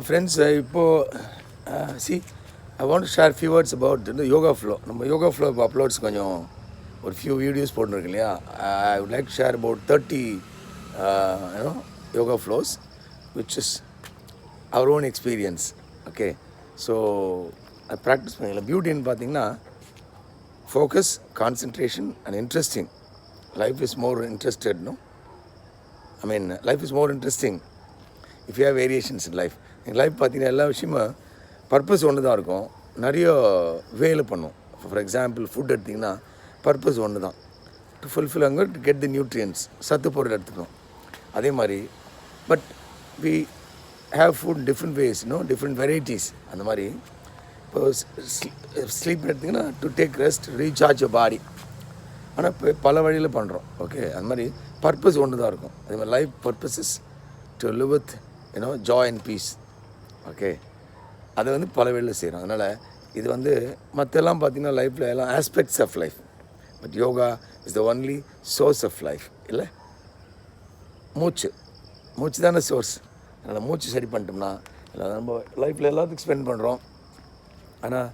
Friends see, I want to share few words about the yoga flow. நம்ம yoga flow இப்போ uploads கொஞ்சம் ஒரு few videos போட்டுருக்கு இல்லையா. I would like to share about 30 yoga flows which is our own experience. Okay, so I practice பண்ணல. பியூட்டின்னு பார்த்தீங்கன்னா focus, concentration and interesting. Life is more interested, no? I mean, life is more interesting if you have variations in life. எங்கள் life பார்த்தீங்கன்னா எல்லா விஷயமும் purpose ஒன்று தான் இருக்கும், நிறைய வேலை பண்ணும். ஃபார் எக்ஸாம்பிள் ஃபுட் எடுத்திங்கன்னா பர்பஸ் ஒன்று தான், டு ஃபுல்ஃபில் அங்கே டு கெட் தி நியூட்ரியன்ஸ், சத்து பொருள் எடுத்துக்கணும். அதே மாதிரி but we have food different ways, different varieties. அந்த மாதிரி இப்போ ஸ்லீப் எடுத்திங்கன்னா to take rest, recharge your body. ஆனால் இப்போ பல வழியில் பண்ணுறோம். ஓகே, அந்த மாதிரி பர்பஸ் ஒன்று தான் இருக்கும். அதே மாதிரி life purpose is to live with joy and peace. Okay, அதை பல வழியில் செய்கிறோம். அதனால் இது மற்றெல்லாம் பார்த்திங்கன்னா லைஃப்பில் எல்லாம் aspects of life, but yoga is the only source of life. இல்லை, மூச்சு தானே சோர்ஸ். அதனால் மூச்சு சரி பண்ணிட்டோம்னா இல்லை, நம்ம லைஃப்பில் எல்லாத்துக்கும் ஸ்பெண்ட் பண்ணுறோம், ஆனால்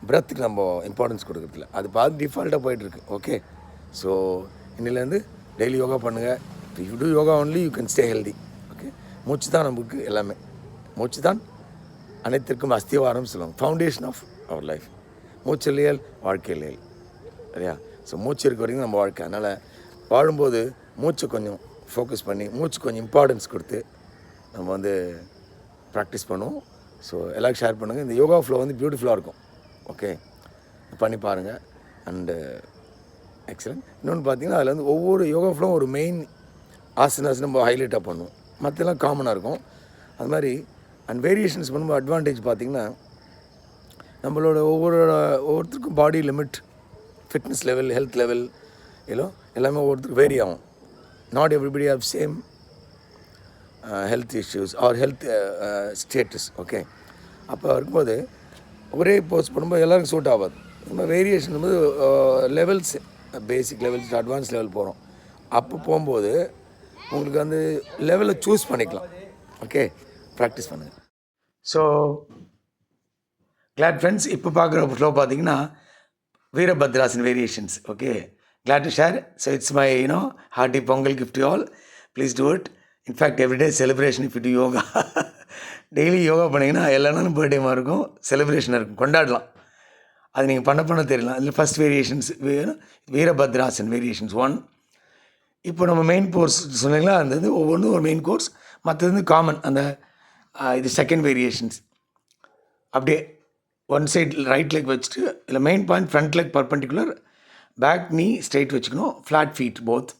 பிரத்துக்கு நம்ம இம்பார்ட்டன்ஸ் கொடுக்குறதில்ல. அது பார்த்து டிஃபால்ட்டாக போயிட்டுருக்கு. ஓகே, ஸோ இன்னிலேருந்து டெய்லி யோகா பண்ணுங்கள். You do yoga only you can stay healthy. Okay, மூச்சு தான் நமக்கு எல்லாமே. மூச்சு தான் அனைத்திற்கும் அஸ்திவாரம் சொல்லுவாங்க, ஃபவுண்டேஷன் ஆஃப் அவர் லைஃப். மூச்சு இல்லையால் வாழ்க்கை இல்லையல், சரியா? ஸோ மூச்சு இருக்க வரைக்கும் நம்ம வாழ்க்கை. அதனால் வாழும்போது மூச்சு கொஞ்சம் ஃபோக்கஸ் பண்ணி, மூச்சு கொஞ்சம் இம்பார்ட்டன்ஸ் கொடுத்து நம்ம ப்ராக்டிஸ் பண்ணுவோம். ஸோ எல்லாருக்கும் ஷேர் பண்ணுங்கள். இந்த யோகா ஃப்ளோ பியூட்டிஃபுல்லாக இருக்கும். ஓகே, பண்ணி பாருங்கள். And excellent. இன்னொன்று பார்த்தீங்கன்னா அதில் ஒவ்வொரு யோகா ஃப்ளோவும் ஒரு மெயின் ஆசனாஸ் நம்ம ஹைலைட்டாக பண்ணுவோம், மற்றெல்லாம் காமனாக இருக்கும். அது மாதிரி அண்ட் வேரியேஷன்ஸ் பண்ணும்போது அட்வான்டேஜ் பார்த்திங்கன்னா நம்மளோட ஒவ்வொருத்தருக்கும் body limit, fitness level, health level எல்லாமே ஒவ்வொருத்தருக்கு வேரி ஆகும். Not everybody have same health issues or health status. Okay, அப்போ இருக்கும்போது ஒரே போஸ்ட் பண்ணும்போது எல்லாருக்கும் சூட் ஆகாது. நம்ம variation levels, basic levels, advance level போகிறோம். அப்போ போகும்போது உங்களுக்கு லெவலை சூஸ் பண்ணிக்கலாம். ஓகே, ப்ராக்டிஸ் பண்ணுங்கள். ஸோ கிளாட் ஃப்ரெண்ட்ஸ், இப்போ பார்க்குற ஃப்ளோ பார்த்தீங்கன்னா Veerabhadrasan variations. Okay, glad to share. So it's my hearty Pongal gift you all. Please do it. In fact everyday celebration if you to yoga. Daily yoga பண்ணிங்கன்னா எல்லா நாளும் பர்த்டேமாக இருக்கும், செலிப்ரேஷனாக இருக்கும், கொண்டாடலாம். அது நீங்கள் பண்ண தெரியலாம். அதில் ஃபஸ்ட் வேரியேஷன்ஸ் வீரபத்ராசன் வேரியேஷன்ஸ் 1. இப்போ நம்ம மெயின் கோர்ஸ் சொன்னீங்களா, அந்த ஒவ்வொன்றும் ஒரு மெயின் கோர்ஸ், மற்றது காமன். அந்த இது செகண்ட் வேரியேஷன்ஸ். அப்படியே ஒன் சைட் ரைட் லெக் வச்சுட்டு இல்லை main point front leg perpendicular, back knee straight வச்சுக்கணும், flat feet both.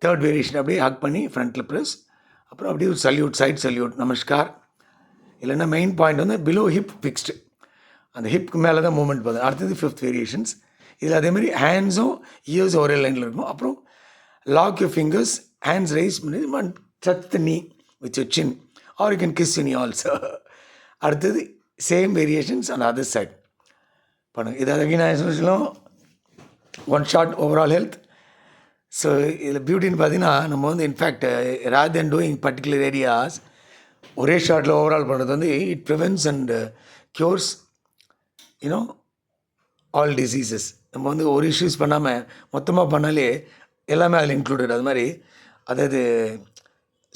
Third variation அப்படியே ஹக் பண்ணி ஃப்ரண்ட்டில் ப்ரெஸ், அப்புறம் அப்படியே ஒரு சல்யூட், சைட் சல்யூட், நமஸ்கார். இல்லைன்னா main point below hip fixed, அந்த ஹிப்க்கு மேலே தான் மூவ்மெண்ட் போகுது. அடுத்தது ஃபிஃப்த் வேரியேஷன்ஸ். இதில் அதேமாதிரி ஹேண்ட்ஸும் இயர்ஸும் ஒரே லைனில் இருக்கும். அப்புறம் lock your fingers, hands raise பண்ணி touch the knee with your chin, or you can kiss your knee also. அடுத்தது same variations on other side பண்ணுங்கள். இது அகீனாலும் one shot overall health. So இதில் பியூட்டின்னு பார்த்தீங்கன்னா நம்ம in fact rather than doing particular areas ஒரே ஷாட்டில் ஓவரால் பண்ணுறது it prevents and cures all diseases. நம்ம ஒரு இஷ்யூஸ் பண்ணாமல் மொத்தமாக பண்ணாலே எல்லாமே அதில் இன்க்ளூடட். அது மாதிரி அதாவது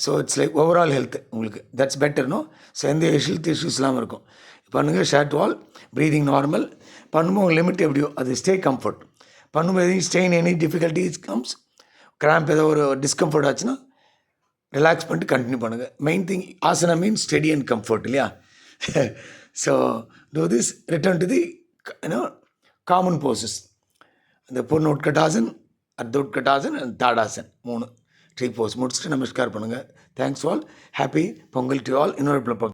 so it's like overall health உங்களுக்கு, தட்ஸ் பெட்டர்னோ. ஸோ எந்த ஹெல்த் இஷ்யூஸ் இல்லாமல் இருக்கும். பண்ணுங்கள். ஷார்ட் வால், ப்ரீதிங் நார்மல் பண்ணும்போது உங்கள் லிமிட் எப்படியோ அது ஸ்டே கம்ஃபர்ட். பண்ணும்போது எதையும் strain any difficulties comes, cramp ஏதோ ஒரு டிஸ்கம்ஃபர்ட் ஆச்சுன்னா ரிலாக்ஸ் பண்ணிட்டு கண்டினியூ பண்ணுங்கள். Main thing asana means steady and comfort இல்லையா? So do this, return to the common poses. இந்த Purna Utkatasan, Ardha Utkatasan and Tadasan 3 tree pose முடிச்சுட்டு நமஸ்கார் பண்ணுங்கள். Thanks all. Happy Pongal to all. இன்னொரு